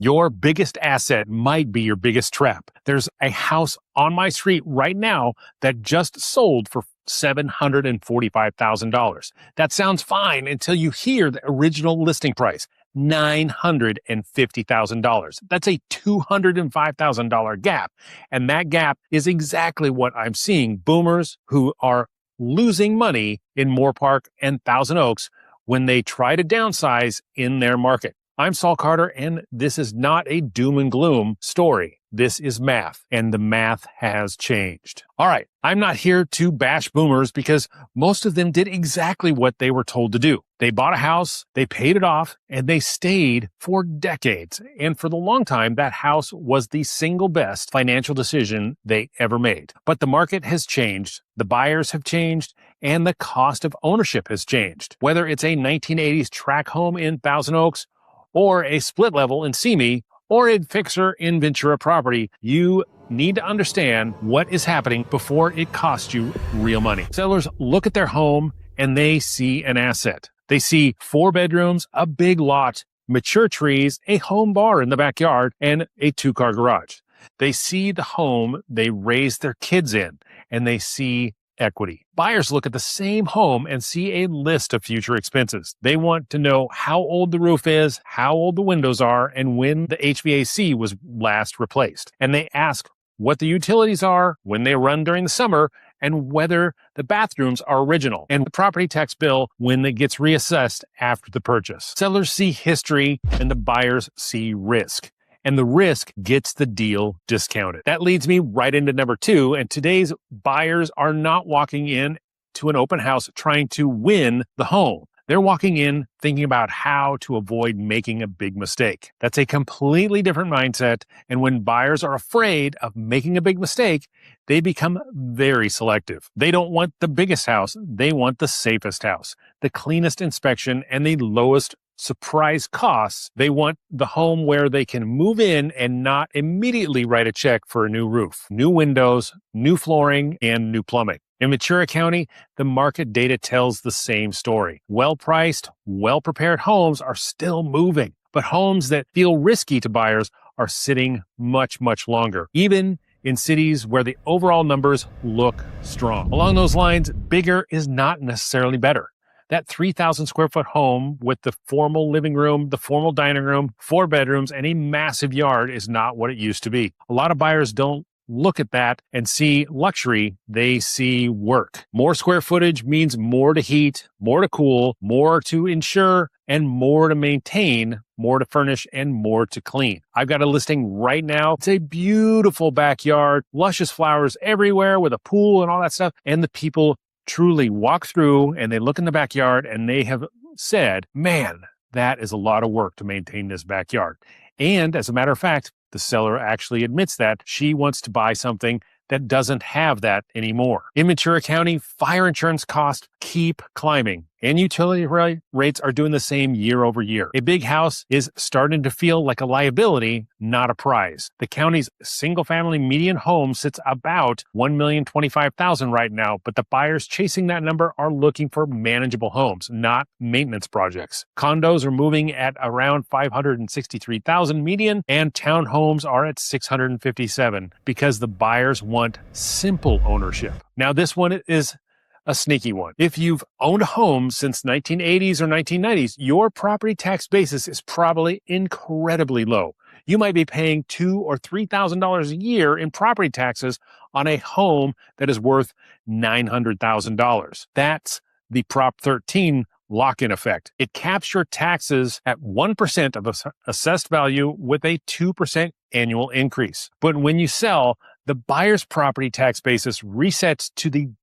Your biggest asset might be your biggest trap. There's a house on my street right now that just sold for $745,000. That sounds fine until you hear the original listing price, $950,000. That's a $205,000 gap. And that gap is exactly what I'm seeing boomers who are losing money in Moorpark and Thousand Oaks when they try to downsize in their market. I'm Saul Carter, and this is not a doom and gloom story. This is math, and the math has changed. All right, I'm not here to bash boomers because most of them did exactly what they were told to do. They bought a house, they paid it off, and they stayed for decades. And for the long time, that house was the single best financial decision they ever made. But the market has changed, the buyers have changed, and the cost of ownership has changed. Whether it's a 1980s tract home in Thousand Oaks, or a split level in Simi, or a fixer in Ventura Property, you need to understand what is happening before it costs you real money. Sellers look at their home and they see an asset. They see 4 bedrooms, a big lot, mature trees, a home bar in the backyard, and a 2-car garage. They see the home they raised their kids in, and they see equity. Buyers look at the same home and see a list of future expenses. They want to know how old the roof is, how old the windows are, and when the HVAC was last replaced. And they ask what the utilities are, when they run during the summer, and whether the bathrooms are original, and the property tax bill when it gets reassessed after the purchase. Sellers see history and the buyers see risk. And the risk gets the deal discounted. That leads me right into number 2. And today's buyers are not walking in to an open house trying to win the home. They're walking in thinking about how to avoid making a big mistake. That's a completely different mindset. And when buyers are afraid of making a big mistake, they become very selective. They don't want the biggest house. They want the safest house, the cleanest inspection, and the lowest surprise costs. They want the home where they can move in and not immediately write a check for a new roof, new windows, new flooring, and new plumbing. In Ventura County, the market data tells the same story. Well-priced, well-prepared homes are still moving, but homes that feel risky to buyers are sitting much, much longer, even in cities where the overall numbers look strong. Along those lines, bigger is not necessarily better. That 3,000 square foot home with the formal living room, the formal dining room, 4 bedrooms, and a massive yard is not what it used to be. A lot of buyers don't look at that and see luxury, they see work. More square footage means more to heat, more to cool, more to insure, and more to maintain, more to furnish, and more to clean. I've got a listing right now. It's a beautiful backyard, luscious flowers everywhere with a pool and all that stuff, and the people truly walk through and they look in the backyard and they have said, man, that is a lot of work to maintain this backyard. And as a matter of fact, the seller actually admits that she wants to buy something that doesn't have that anymore. In Ventura County, fire insurance costs keep climbing, and utility rates are doing the same year over year. A big house is starting to feel like a liability, not a prize. The county's single-family median home sits about $1,025,000 right now, but the buyers chasing that number are looking for manageable homes, not maintenance projects. Condos are moving at around $563,000 median, and townhomes are at $657,000 because the buyers want simple ownership. Now, this one is a sneaky one. If you've owned a home since 1980s or 1990s, your property tax basis is probably incredibly low. You might be paying $2,000 or $3,000 a year in property taxes on a home that is worth $900,000. That's the Prop 13 lock-in effect. It caps your taxes at 1% of assessed value with a 2% annual increase. But when you sell, the buyer's property tax basis resets to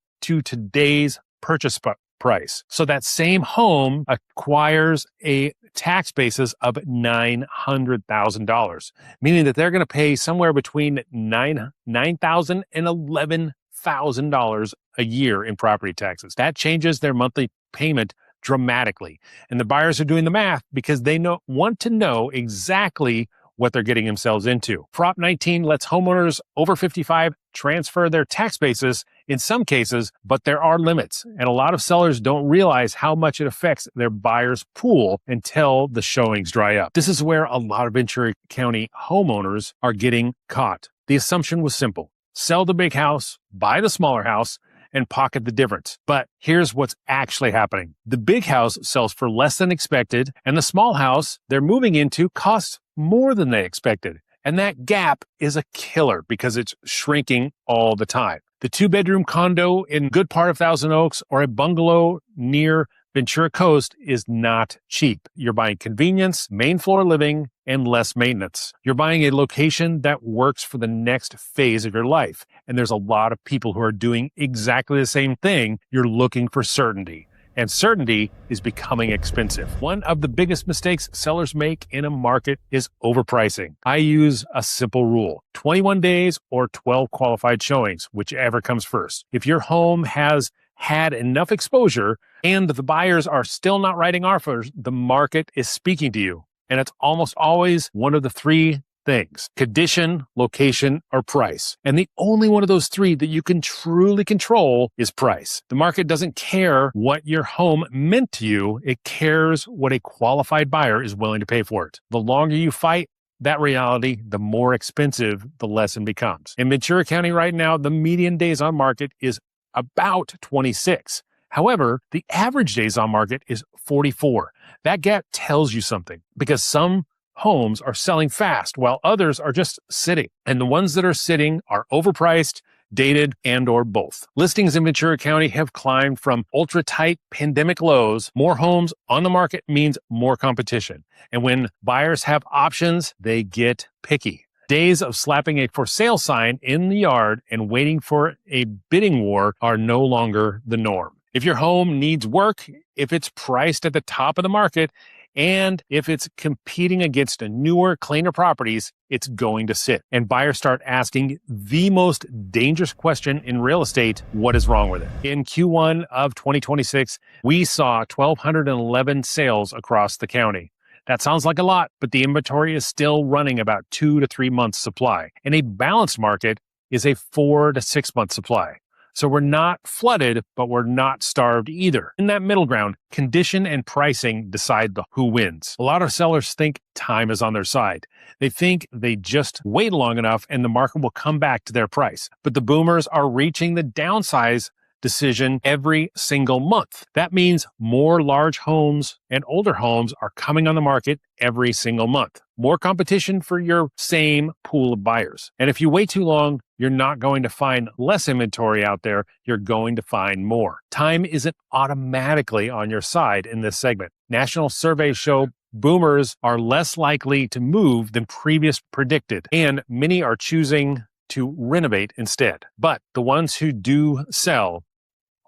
today's purchase price. So that same home acquires a tax basis of $900,000, meaning that they're going to pay somewhere between $9,000 and $11,000 a year in property taxes. That changes their monthly payment dramatically. And the buyers are doing the math because they want to know exactly what they're getting themselves into. Prop 19 lets homeowners over 55 transfer their tax basis in some cases, but there are limits. And a lot of sellers don't realize how much it affects their buyer's pool until the showings dry up. This is where a lot of Ventura County homeowners are getting caught. The assumption was simple. Sell the big house, buy the smaller house, and pocket the difference. But here's what's actually happening. The big house sells for less than expected, and the small house they're moving into costs more than they expected. And that gap is a killer because it's shrinking all the time. The 2-bedroom condo in good part of Thousand Oaks or a bungalow near Ventura Coast is not cheap. You're buying convenience, main floor living, and less maintenance. You're buying a location that works for the next phase of your life. And there's a lot of people who are doing exactly the same thing. You're looking for certainty. And certainty is becoming expensive. One of the biggest mistakes sellers make in a market is overpricing. I use a simple rule: 21 days or 12 qualified showings, whichever comes first. If your home has had enough exposure and the buyers are still not writing offers, the market is speaking to you. And it's almost always one of the three things: condition, location, or price. And the only one of those three that you can truly control is price. The market doesn't care what your home meant to you. It cares what a qualified buyer is willing to pay for it. The longer you fight that reality, the more expensive the lesson becomes. In Ventura County right now, the median days on market is about 26. However, the average days on market is 44. That gap tells you something, because some homes are selling fast while others are just sitting. And the ones that are sitting are overpriced, dated, and or both. Listings in Ventura County have climbed from ultra-tight pandemic lows. More homes on the market means more competition. And when buyers have options, they get picky. Days of slapping a for sale sign in the yard and waiting for a bidding war are no longer the norm. If your home needs work, if it's priced at the top of the market, and if it's competing against newer, cleaner properties, it's going to sit. And buyers start asking the most dangerous question in real estate: what is wrong with it? In Q1 of 2026, we saw 1,211 sales across the county. That sounds like a lot, but the inventory is still running about 2 to 3 months supply. And a balanced market is a 4 to 6 month supply. So we're not flooded, but we're not starved either. In that middle ground, condition and pricing decide who wins. A lot of sellers think time is on their side. They think they just wait long enough and the market will come back to their price. But the boomers are reaching the downsize decision every single month. That means more large homes and older homes are coming on the market every single month. More competition for your same pool of buyers. And if you wait too long, you're not going to find less inventory out there. You're going to find more. Time isn't automatically on your side in this segment. National surveys show boomers are less likely to move than previous predicted, and many are choosing to renovate instead. But the ones who do sell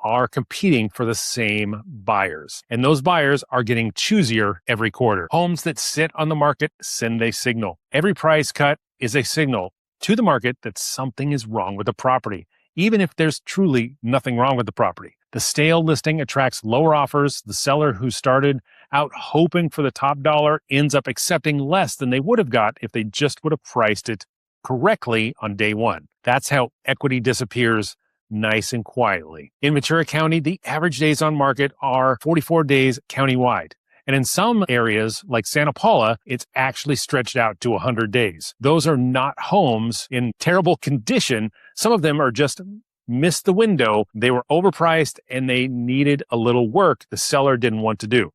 are competing for the same buyers. And those buyers are getting choosier every quarter. Homes that sit on the market send a signal. Every price cut is a signal to the market that something is wrong with the property, even if there's truly nothing wrong with the property. The stale listing attracts lower offers. The seller who started out hoping for the top dollar ends up accepting less than they would have got if they just would have priced it correctly on day one. That's how equity disappears nice and quietly. In Ventura County, the average days on market are 44 days countywide. And in some areas, like Santa Paula, it's actually stretched out to 100 days. Those are not homes in terrible condition. Some of them are just missed the window. They were overpriced and they needed a little work the seller didn't want to do.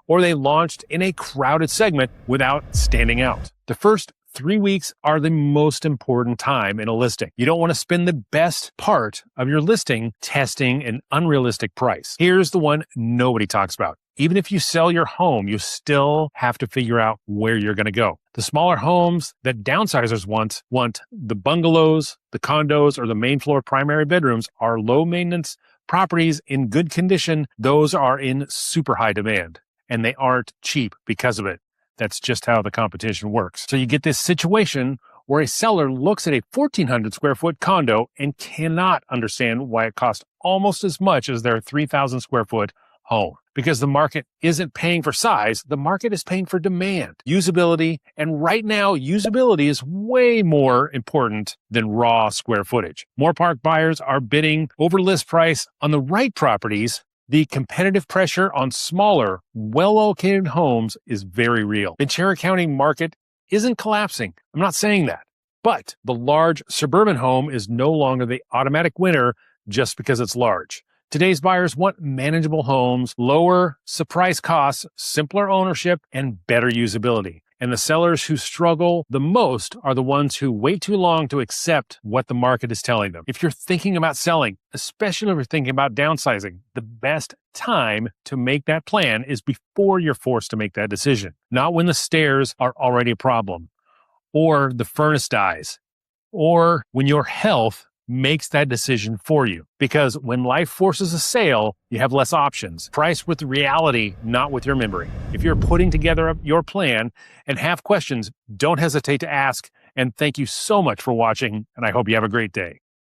Or they launched in a crowded segment without standing out. The first 3 weeks are the most important time in a listing. You don't want to spend the best part of your listing testing an unrealistic price. Here's the one nobody talks about. Even if you sell your home, you still have to figure out where you're going to go. The smaller homes that downsizers want, the bungalows, the condos, or the main floor primary bedrooms are low maintenance properties in good condition. Those are in super high demand, and they aren't cheap because of it. That's just how the competition works. So you get this situation where a seller looks at a 1,400 square foot condo and cannot understand why it costs almost as much as their 3,000 square foot home. because the market isn't paying for size. The market is paying for demand, usability. And right now, usability is way more important than raw square footage. Moorpark buyers are bidding over list price on the right properties. The competitive pressure on smaller, well-located homes is very real. Ventura County market isn't collapsing. I'm not saying that. But the large suburban home is no longer the automatic winner just because it's large. Today's buyers want manageable homes, lower surprise costs, simpler ownership, and better usability. And the sellers who struggle the most are the ones who wait too long to accept what the market is telling them. If you're thinking about selling, especially if you're thinking about downsizing, the best time to make that plan is before you're forced to make that decision, not when the stairs are already a problem, or the furnace dies, or when your health makes that decision for you. Because when life forces a sale, you have less options. Price with reality, not with your memory. If you're putting together your plan and have questions, don't hesitate to ask. And thank you so much for watching, and I hope you have a great day.